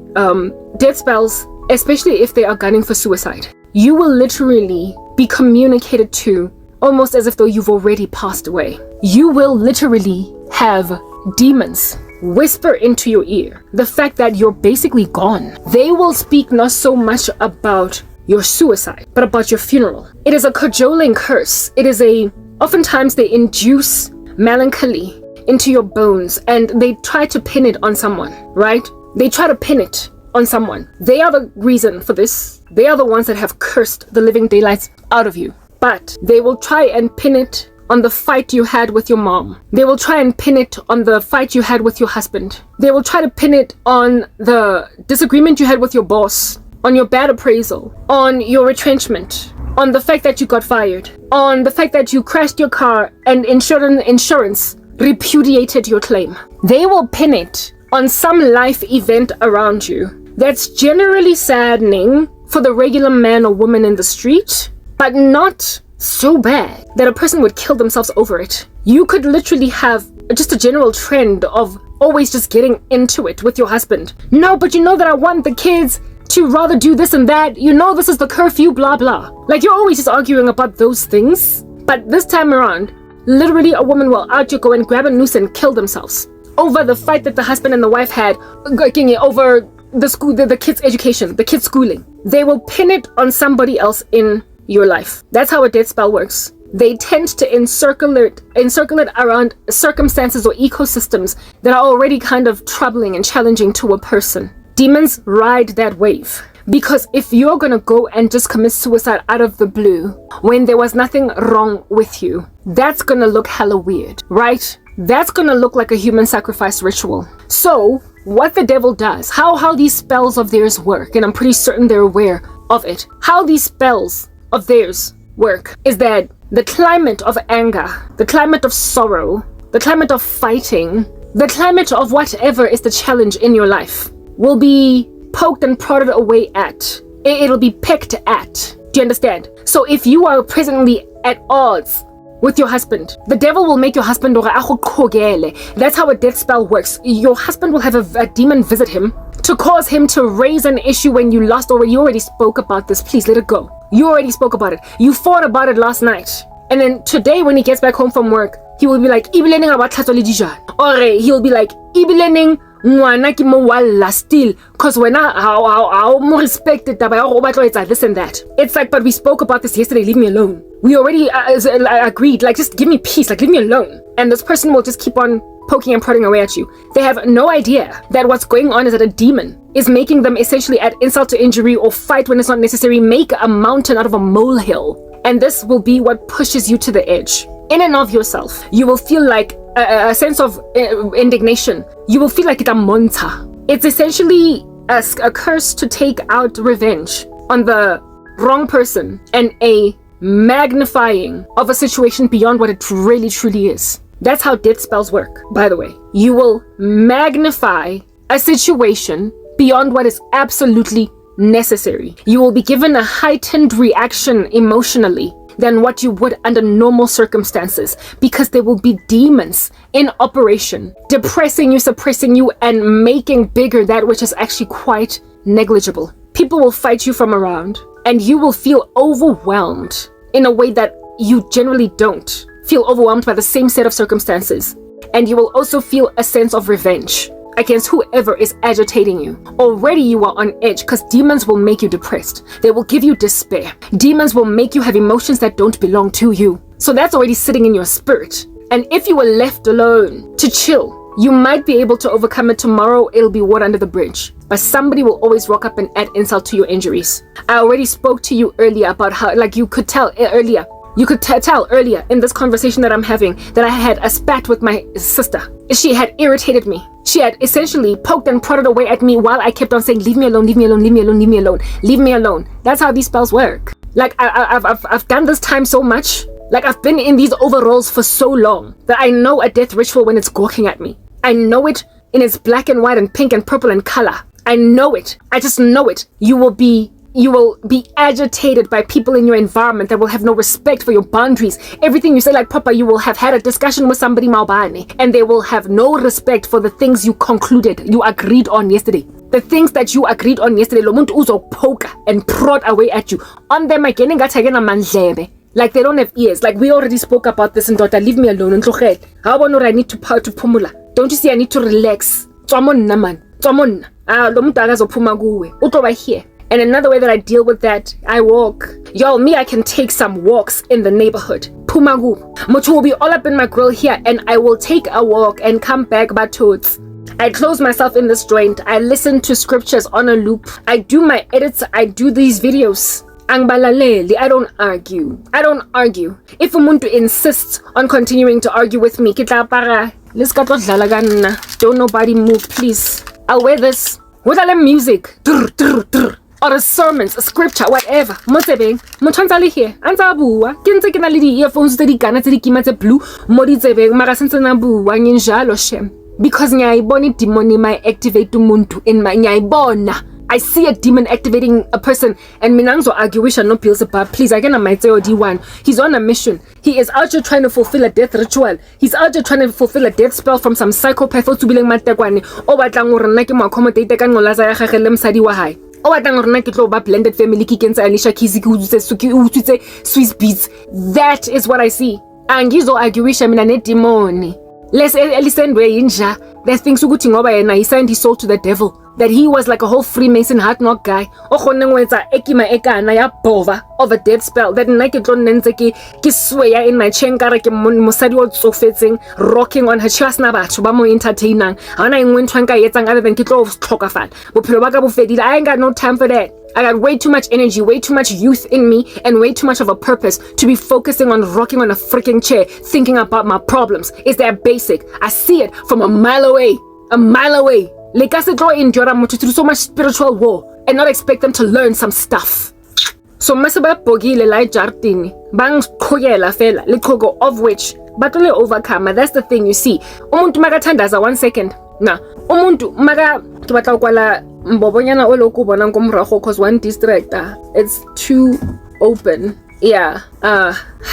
A: Death spells, especially if they are gunning for suicide, you will literally be communicated to almost as if though you've already passed away. You will literally have demons whisper into your ear the fact that you're basically gone. They will speak not so much about your suicide, but about your funeral. It is a cajoling curse. Oftentimes they induce melancholy into your bones and they try to pin it on someone, right? They try to pin it on someone. They are the reason for this. They are the ones that have cursed the living daylights out of you. But they will try and pin it on the fight you had with your mom. They will try and pin it on the fight you had with your husband. They will try to pin it on the disagreement you had with your boss, on your bad appraisal, on your retrenchment, on the fact that you got fired, on the fact that you crashed your car and insurance repudiated your claim. They will pin it on some life event around you that's generally saddening for the regular man or woman in the street, but not so bad that a person would kill themselves over it. You could literally have just a general trend of always just getting into it with your husband. No, but you know that I want the kids to rather do this and that. You know this is the curfew, blah, blah. Like you're always just arguing about those things. But this time around, literally a woman will out you go and grab a noose and kill themselves over the fight that the husband and the wife had over the school, the kids' education, the kids' schooling. They will pin it on somebody else in your life. That's how a death spell works. They tend to encircle it around circumstances or ecosystems that are already kind of troubling and challenging to a person. Demons ride that wave. Because if you're gonna go and just commit suicide out of the blue when there was nothing wrong with you, that's gonna look hella weird, right? That's gonna look like a human sacrifice ritual. So what the devil does, how these spells of theirs work, and I'm pretty certain they're aware of it, how these spells of theirs work is that the climate of anger, the climate of sorrow, the climate of fighting, the climate of whatever is the challenge in your life will be poked and prodded away at. It'll be pecked at. Do you understand? So if you are presently at odds with your husband, the devil will make your husband that's how a death spell works. Your husband will have a demon visit him to cause him to raise an issue when you lost, or you already spoke about this. Please let it go. You already spoke about it. You fought about it last night. And then today when he gets back home from work, he will be like, or he'll be like, still, cause when I more respected this and that. It's like, but we spoke about this yesterday, leave me alone. We already agreed, like just give me peace, like leave me alone. And this person will just keep on poking and prodding away at you. They have no idea that what's going on is that a demon is making them essentially add insult to injury or fight when it's not necessary, make a mountain out of a molehill. And this will be what pushes you to the edge. In and of yourself, you will feel like a sense of indignation. You will feel like it's a monta. It's essentially a curse to take out revenge on the wrong person and a magnifying of a situation beyond what it really truly is. That's how death spells work, by the way. You will magnify a situation beyond what is absolutely necessary. You will be given a heightened reaction emotionally than what you would under normal circumstances, because there will be demons in operation, depressing you, suppressing you, and making bigger that which is actually quite negligible. People will fight you from around, and you will feel overwhelmed in a way that you generally don't feel overwhelmed by the same set of circumstances. And you will also feel a sense of revenge against whoever is agitating you. Already you are on edge because demons will make you depressed. They will give you despair. Demons will make you have emotions that don't belong to you. So that's already sitting in your spirit. And if you were left alone to chill, you might be able to overcome it tomorrow. It'll be water under the bridge. But somebody will always rock up and add insult to your injuries. I already spoke to you earlier about how, like you could tell earlier, tell earlier in this conversation that I'm having that I had a spat with my sister. She had irritated me. She had essentially poked and prodded away at me while I kept on saying, leave me alone, leave me alone, leave me alone, leave me alone, leave me alone. That's how these spells work. Like I've done this time so much. Like I've been in these overalls for so long that I know a death ritual when it's gawking at me. I know it in its black and white and pink and purple and color. I know it. I just know it. You will be agitated by people in your environment that will have no respect for your boundaries. Everything you say, like Papa, you will have had a discussion with somebody Maubane, and they will have no respect for the things you agreed on yesterday. The things that you agreed on yesterday, lo muntu uzopoke and prod away at you. On them again, like they don't have ears. Like we already spoke about this in daughter. Leave me alone. How about I need to pumula? Don't you see I need to relax? Here. And another way that I deal with that, I walk. I can take some walks in the neighborhood. Pumagu. Mutu will be all up in my grill here, and I will take a walk and come back batots. I close myself in this joint. I listen to scriptures on a loop. I do my edits. I do these videos. I don't argue. If umuntu insists on continuing to argue with me, don't nobody move, please. I'll wear this. Without music. Or a sermons, a scripture, whatever. Motsebeng, montshwantsa here. Antsa bua. Ke ntse ke na le di-earphones tse di kana tse di kima tse blue mo ditsebeng mara sentse na bua nginjalo shem. Because nyayibona idemon my activate umuntu in my nyayibona. I see a demon activating a person, and Minangzo argue wish no pills about. Please, again, I might say D1. He's on a mission. He is out here trying to fulfill a death ritual. He's out here trying to fulfill a death spell from some psychopath to be like Matakwane. Oh, what lang ki mo accommodate ka ngolaza ya gagele msadi wa hai. Oh, what lang ki tlo ba blended family ki kenza Alicia Kizi ki utsitse suki utsitse Swiss beats. That is what I see. Angizo argue wish mina ne demon. Let's listen way inja. There's things ukuthi ngoba yena he signed his soul to the devil. That he was like a whole Freemason hard knock guy. Ekima ekana ya bova of a death spell. That nna ke tlo nentse ke sweya in my chenkara ke mosadi o tsofetseng rocking on her chest na batho ba mo entertainang. Ha ona engwe ntho nka etsang other than ke tlo tlhokafala. Bophelo ba ka bo fedile. I ain't got no time for that. I got way too much energy, way too much youth in me, and way too much of a purpose to be focusing on rocking on a freaking chair, thinking about my problems. It's that basic. I see it from a mile away. A mile away. Like I said, endure through so much spiritual war and not expect them to learn some stuff. So masaba bogile lai jartini bang koyela fela likogo of which battle overcome. That's the thing you see. Umuntu magathandaza 1 second. Nah, umuntu maga kibatla kwala mbobonyana oloku bona ngomrago cause one distractor. It's too open. Yeah,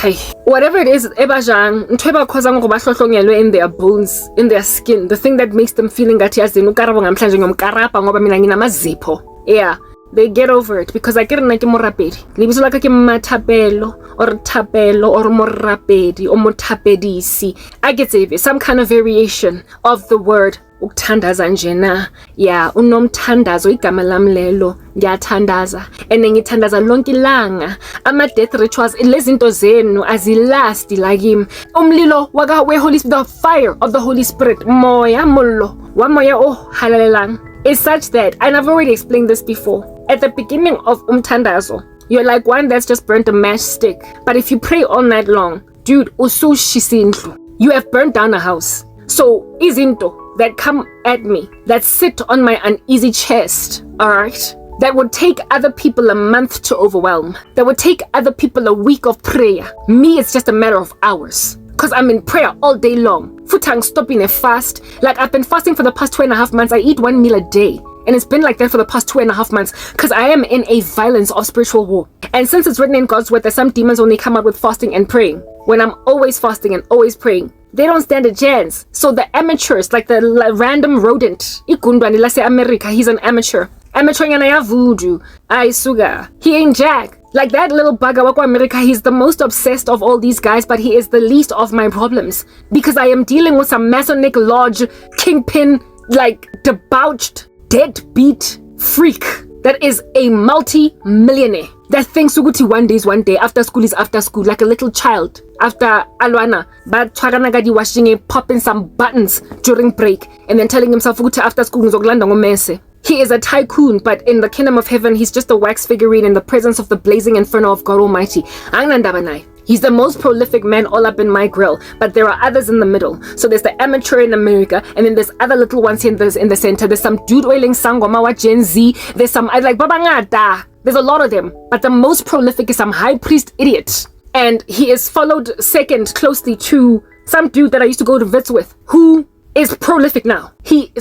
A: hey. Whatever it is, ebajang, ntweba khozang ngoba hlohlonyelwe in their bones, in their skin, the thing that makes them feeling that yazini ukarabo ngamhlanje ngomkarapa ngoba mina nginamazipho. Yeah, they get over it because I get nake morapedi. Libiso laka ke mathapelo or thapelo or morapedi or mothapedisi. I get it, some kind of variation of the word ukuthandaza njena. Yeah, unomthandazo igama lami lelo ngiyathandaza and ngithandaza lonke ilanga. Ama death rituals lezinto zenu azilasti like him. Umlilo waka we Holy Spirit, the fire of the Holy Spirit, moya mollo wa moya oh halalelang is such that, and I've already explained this before, at the beginning of umthandazo you're like one that's just burnt a matchstick, but if you pray all night long, dude, usushizindlu, you have burnt down a house. So izinto that come at me, that sit on my uneasy chest, alright? That would take other people a month to overwhelm. That would take other people a week of prayer. Me, it's just a matter of hours. Because I'm in prayer all day long. Futang stopping a fast. Like I've been fasting for the past 2.5 months. I eat 1 meal a day. And it's been like that for the past 2.5 months. Because I am in a violence of spiritual war. And since it's written in God's word that some demons only come out with fasting and praying, when I'm always fasting and always praying, they don't stand a chance. So the amateurs, like the random rodent, Ikundwani, let's say America, he's an amateur. Amateur yana voodoo. Ay suga. He ain't jack. Like that little bugger wako America, he's the most obsessed of all these guys, but he is the least of my problems. Because I am dealing with some Masonic lodge, kingpin, like debauched, deadbeat freak that is a multi-millionaire. That thinks Suguti one day is one day, after school is after school, like a little child. After Alwana, but Charanagadi washing popping some buttons during break, and then telling himself Suguti after school is Oglanda ngomese. He is a tycoon, but in the kingdom of heaven, he's just a wax figurine in the presence of the blazing inferno of God Almighty. Angandabanai. He's the most prolific man all up in my grill, but there are others in the middle. So there's the amateur in America, and then there's other little ones in the center. There's some dude oiling sangoma wa Gen Z. There's some, I like babangada. There's a lot of them, but the most prolific is some high priest idiot. And he is followed second closely to some dude that I used to go to Vits with, who is prolific now. He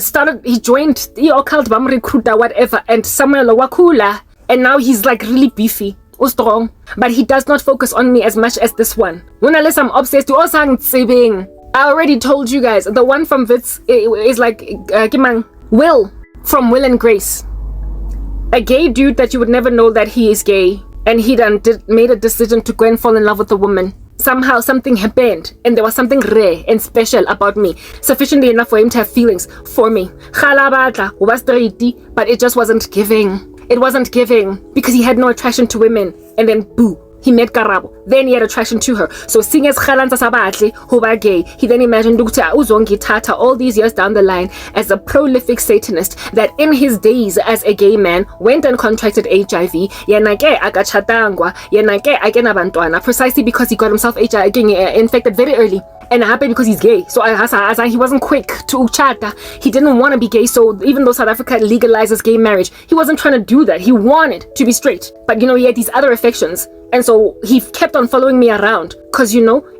A: joined the occult bam recruiter, whatever, and Samuel Wakula, and now he's like really beefy or strong. But he does not focus on me as much as this one. Unless I'm obsessed to Osang Tsibing. I already told you guys, the one from Wits is like Kimang Will from Will and Grace. A gay dude that you would never know that he is gay, and he made a decision to go and fall in love with a woman. Somehow something happened, and there was something rare and special about me, sufficiently enough for him to have feelings for me. But it just wasn't giving. It wasn't giving because he had no attraction to women, and then boo, he met Karabo. Then he had attraction to her. So seeing as Khalanza Sabatle, who were gay, he then imagined Dukta Uzongi Tata all these years down the line as a prolific Satanist that in his days as a gay man went and contracted HIV. Yenake agachatangwa, yenake agenabantwana, precisely because he got himself HIV infected very early. And happy because he's gay. So he wasn't quick to uchata. He didn't want to be gay. So even though South Africa legalizes gay marriage, he wasn't trying to do that. He wanted to be straight. But he had these other affections. And so he kept on following me around. Because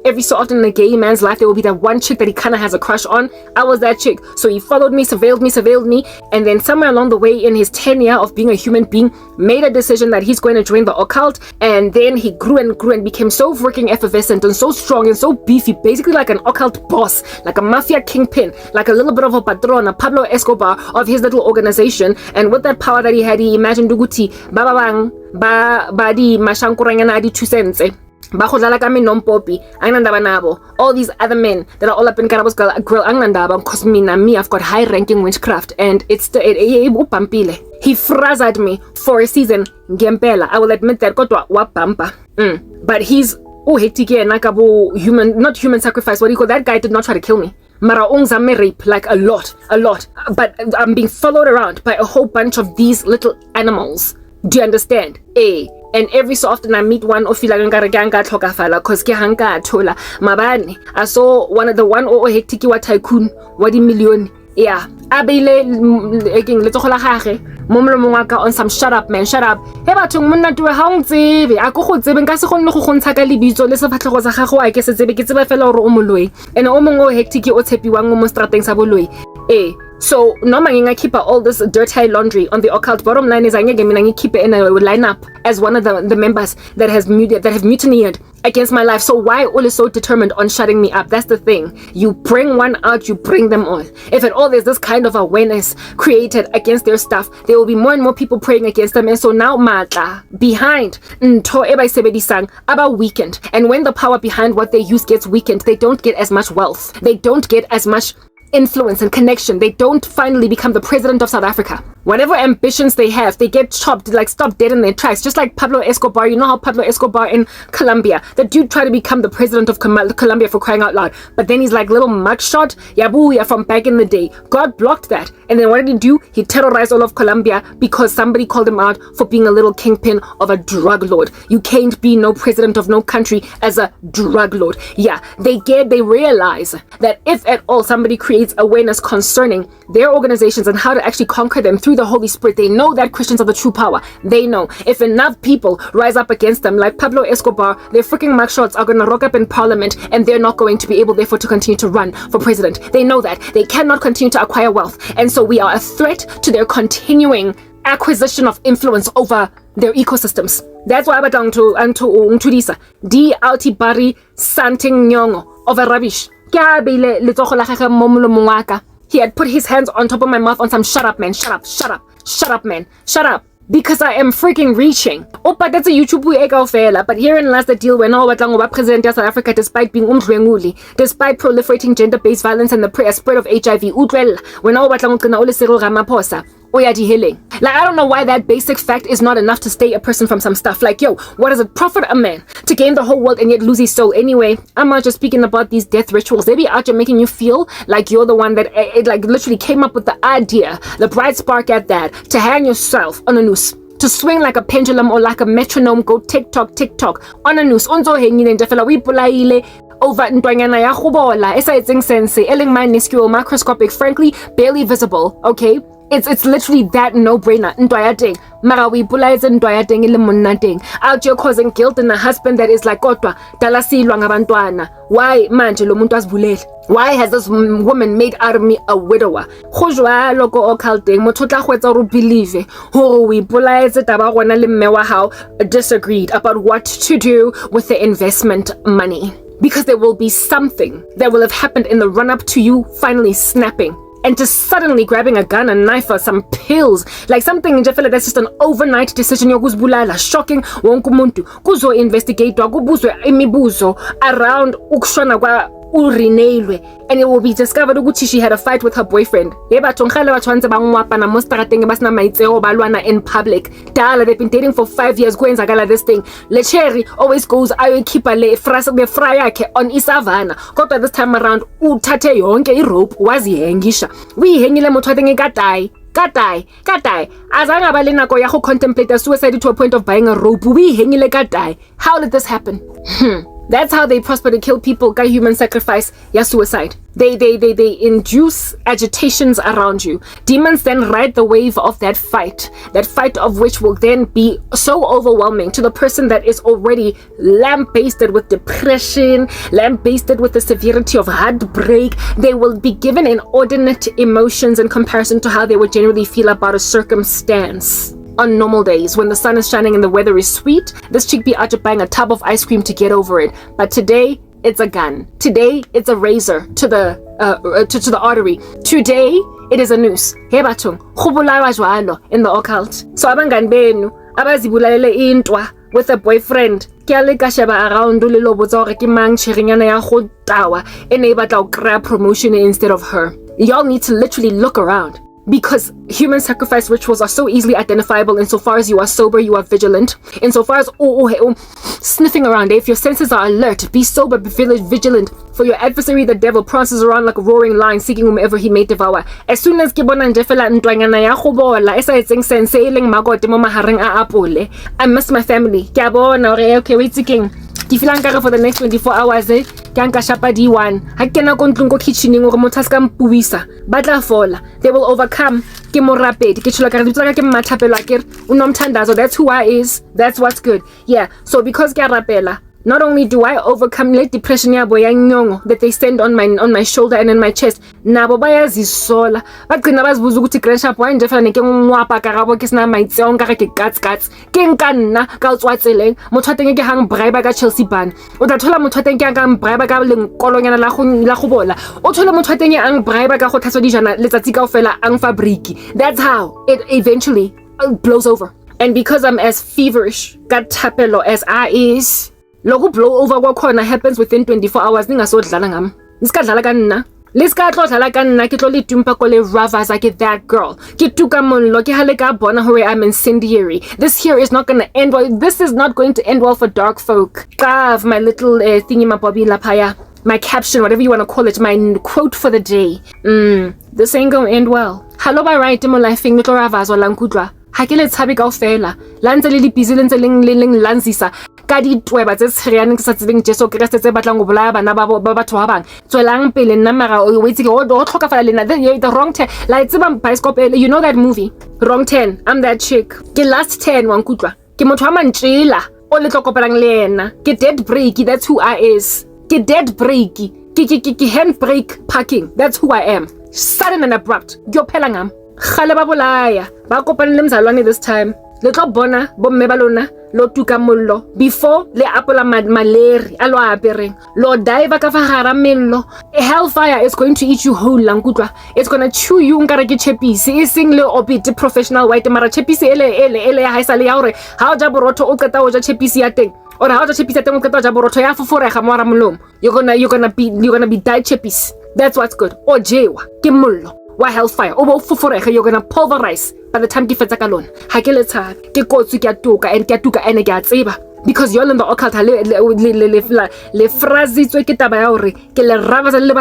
A: every so often in a gay man's life, there will be that one chick that he kind of has a crush on. I was that chick. So he followed me, surveilled me. And then somewhere along the way in his tenure of being a human being, made a decision that he's going to join the occult. And then he grew and became so freaking effervescent and so strong and so beefy. Basically like an occult boss, like a mafia kingpin, like a little bit of a patron, a Pablo Escobar of his little organization. And with that power that he had, he imagined Duguti, bababang, ba di mashankurangana di 2 cents, all these other men that are all up in Karabo's grill, because me, I've got high ranking witchcraft, and he frazzed me for a season. I will admit that. But he's not human sacrifice. What do you call that? Guy did not try to kill me. Mara rape, like a lot. But I'm being followed around by a whole bunch of these little animals. Do you understand? And every so often I meet one because ke hanka thola mabane. I saw one hectic wa tycoon wa di million. Yeah, abile letsogola gage mo molomong wa ka on some shut up man, shut up. He bathong monna tuwe ha o tsebe a go tsebe nka se go nne go gontsha ka lebitso le sefatlego sa gago a ke se tsebe ke tsebe fela gore o moloi and o mongwe hectic o tshepiwang mo strateng sa boloi. So noma ngingakhipha all this dirty laundry on the occult. Bottom line is angeke mina ngikhiphe in a lineup as one of the members that have mutineered against my life. So why all is so determined on shutting me up? That's the thing. You bring one out, you bring them all. If at all there's this kind of awareness created against their stuff, there will be more and more people praying against them. And so now mata behind nto eba sebedisang aba weakened. And when the power behind what they use gets weakened, they don't get as much wealth. They don't get as much influence and connection. They don't finally become the president of South Africa. Whatever ambitions they have, they get chopped, like stopped dead in their tracks. Just like Pablo Escobar. You know how Pablo Escobar in Colombia, the dude tried to become the president of Colombia, for crying out loud. But then he's like little mugshot, yabuya from back in the day. God blocked that. And then what did he do? He terrorized all of Colombia because somebody called him out for being a little kingpin of a drug lord. You can't be no president of no country as a drug lord. Yeah, they realize that if at all somebody creates awareness concerning their organizations and how to actually conquer them through the Holy Spirit, they know that Christians are the true power. They know if enough people rise up against them, like Pablo Escobar, their freaking mugshots are going to rock up in parliament and they're not going to be able, therefore, to continue to run for president. They know that. They cannot continue to acquire wealth. And so we are a threat to their continuing acquisition of influence over their ecosystems. That's why I'm to Ntulisa. Di Altibari Santing Nyongo of a rubbish. He had put his hands on top of my mouth on some shut up man, shut up man, shut up. Because I am freaking reaching. Oh, but that's a YouTube fela. But herein lies the deal when all president of South Africa, despite being despite proliferating gender-based violence and the spread of HIV, when all Ramaphosa. Like, I don't know why that basic fact is not enough to stay a person from some stuff. Like, yo, what does it profit a man to gain the whole world and yet lose his soul? Anyway, I'm not just speaking about these death rituals. They be out here making you feel like you're the one that like literally came up with the idea, the bright spark at that, to hang yourself on a noose, to swing like a pendulum or like a metronome, go tick-tock on a noose. Unzo hengile ndefela we pulaile over ntwanyana ya gobola esa etseng sense, eling minuscule, macroscopic, frankly barely visible, okay? It's literally that no-brainer. Ntwa ya teng, mara o ipolaetse ntwa ya teng e le monna teng. Out here causing guilt in a husband that is like, kodwa dala silwa ngabantwana. Why manje lo muntu asibulele? Why has this woman made out of me a widower? Go jwalo ko occulting, motho tla go etsa gore believe gore o ipolaetse taba gona le mme wa hao disagreed about what to do with the investment money. Because there will be something that will have happened in the run-up to you finally snapping and just suddenly grabbing a gun, a knife, or some pills, like something in Jeffela that's just an overnight decision. Yokuzibulala, shocking. Wonke umuntu kuzo investigate, kubuzwe imibuzo around ukushona kwa urinelwe, and it will be discovered ukuthi she had a fight with her boyfriend. Batho ngale batho ntse bangwapa na mo strateng ba sina maitseo balwana in public. Dala, they've been dating for 5 years. Kwenzakala this thing. Lecheri always goes ayokhipha le fra yakhe on isavana. Kodwa this time around uthathe yonke irope wazihengisha. Uyihengile motho atenge Katai, azanga ba le nako ya go contemplate a suicide to a point of buying a rope. Uyihengile Katai. How did this happen? That's how they prosper to kill people. Guy human sacrifice, yeah, suicide. They induce agitations around you. Demons then ride the wave of that fight of which will then be so overwhelming to the person that is already lambasted with depression, lambasted with the severity of heartbreak. They will be given inordinate emotions in comparison to how they would generally feel about a circumstance. On normal days, when the sun is shining and the weather is sweet, this chick be out buying a tub of ice cream to get over it. But today, it's a gun. Today, it's a razor to the artery. Today, it is a noose. Hebatung, khubulawa jwalo in the occult. So abangani benu abazibulalele intwa with a boyfriend. Ke a leka sheba around le lo botsa gore ke mang tshirinyana ya go tawa ene e batla go grab promotion instead of her. Y'all need to literally look around. Because human sacrifice rituals are so easily identifiable insofar as you are sober, you are vigilant. Insofar as sniffing around, if your senses are alert, be sober, be vigilant. For your adversary, the devil, prances around like a roaring lion, seeking whomever he may devour. As soon as kibona njefela ntwanyana ya go bola, esa etseng sense e leng magote mo mahareng a apole. I miss my family. Ke a bona gore okay, wait king. Ke filang kare for the next 24 hours ke anka shapa D1 ha ke na ko ntlong ko kitchening gore motho ska mpuisa batla fola. They will overcome. Ke morapedi ke tshula kare ditla ke mmathapelo akere unomthandazo. That's who I is. That's what's good. Yeah, so because ke a rapela, not only do I overcome le depression ya boya nyongo that they send on my shoulder and in my chest, nabo bayazisola bagcina bazibuza ukuthi grandshap why ndefana ne ke ngwapa Karabo ke sina maitseo nkare ke guts ke nka nna ka tswatseleng motho teng ke hang bribe ka Chelsea ban o tla thola motho teng ke ang bribe ka lenkolonyana la go bola o thola motho teng ang bribe ka go tlhatswa dijana letsatsi kaofela ang fabriki. That's how it eventually blows over. And because I'm as feverish ka thapelo as I is, loku blow over kwakhona happens within 24 hours. Ningasodlala ngam niskadlala ka nna liska tlo dlala ka nna ke tlo le tumpa ko le ravas like that girl ke tuka monlo ke hale ka bona hore I'm incendiary. This here is not going to end well. This is not going to end well for dark folk. Kav my little thingy mapobi lapaya, my caption, whatever you want to call it, my quote for the day. This ain't gonna end well. Hello ba right mo life ing little ravas wala nkutwa ha ke le tshabe kaofela la ntse le busy le ntse leng lanzisa ka ditweba tse tshereane ke sa tsebeng Jesu Kriste tse batlang go bolaya bana ba batho ba bang tswelang pele nna mara o wetse ke o tlhokafala lena the wrong 10 la tseba bioscope. You know that movie Wrong 10? I'm that chick. Ke last 10 wa nkutwa ke motho wa mantshela o le tlokopelang le ena ke dead break. That's who I is. Ke dead break ke handbrake parking. That's who I am. Sudden and abrupt yo phela ngam khale ba bolaya ba kopana le mzalwane this time le tlo bona bomme ba lona lo tuka mollo before le apola maleri a lo apereng lo dive ka fa gara mello. Hellfire is going to eat you whole lankutwa. It's going to chew you nkare ke chepisi e sing le obit professional white mara chepisi ele ya haisale ya hore ha o ja borotho o qeta o ja chepisi ya teng ora ha o ja chepisi ya teng o qeta o ja borotho ya foforega mo ara molomo. You're gonna be died chepisi. That's what's good. O jewa ke mollo wa hellfire o bo foforega. You're gonna pulverize by the time ke fetsa ka lona ha ke le tshabe ke kotsi ke a tuka ene ke a tseba because you're in the occult le frazitswe ke taba ya hore ke le ravaza le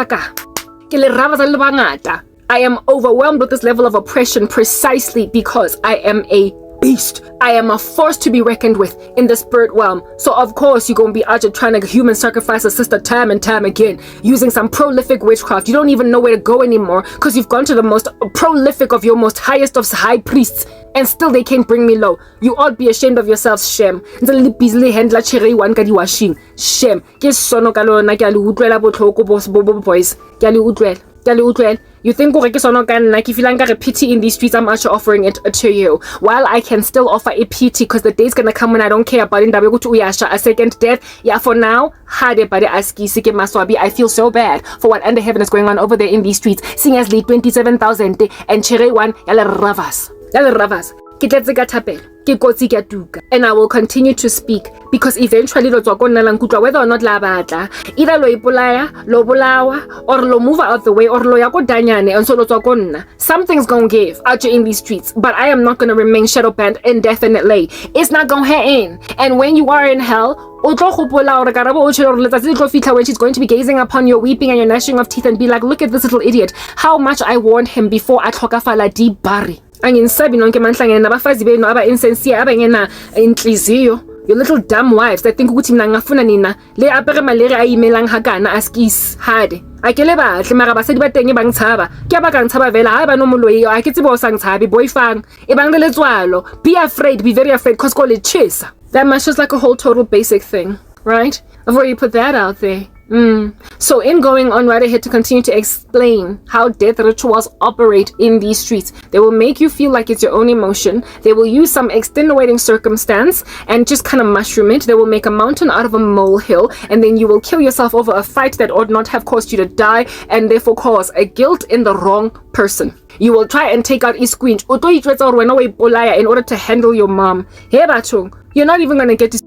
A: bangata. I am overwhelmed with this level of oppression precisely because I am a beast. I am a force to be reckoned with in the spirit realm. So of course you're gonna be out there trying to human sacrifice a sister time and time again, using some prolific witchcraft. You don't even know where to go anymore because you've gone to the most prolific of your most highest of high priests, and still they can't bring me low. You ought be ashamed of yourselves, Shem. Shem. Boys. You think if you like a pity in these streets, I'm actually offering it to you. While I can still offer a pity because the day's gonna come when I don't care about it. A second death. Yeah, for now, I feel so bad for what under heaven is going on over there in these streets. Seeing as late 27,000 and Chere one, ravas. And I will continue to speak because eventually whether or not la batla, either lo ipolaya, lo bolawa, or lo move out the way, or lo yako danyane, and so lo something's gonna give out in these streets, but I am not gonna remain shadow banned indefinitely. It's not gonna end. And when you are in hell, when she's going to be gazing upon your weeping and your gnashing of teeth and be like, look at this little idiot, how much I warned him before I tlhokafala di bari. Anginsabi nonke manhlangene nabafazi benu aba-insincere abangena inhliziyo, your little dumb wives that think ukuthi mina ngafuna nina le apere malere ayimelang hakana askis hade akele bahle mara basedi ba teng ba ngitshaba ke ba ka ngitshaba vela ha ba no moloi a ke tsebo sa ngitshabi boyfang e bang le letswalo. Be afraid, be very afraid cause call it chisa. That much is like a whole total basic thing, right? Before you put that out there. So in going on right ahead to continue to explain how death rituals operate in these streets, they will make you feel like it's your own emotion. They will use some extenuating circumstance and just kind of mushroom it. They will make a mountain out of a molehill, and then you will kill yourself over a fight that ought not have caused you to die, and therefore cause a guilt in the wrong person. You will try and take out isquinch in order to handle your mom. You're not even going to get to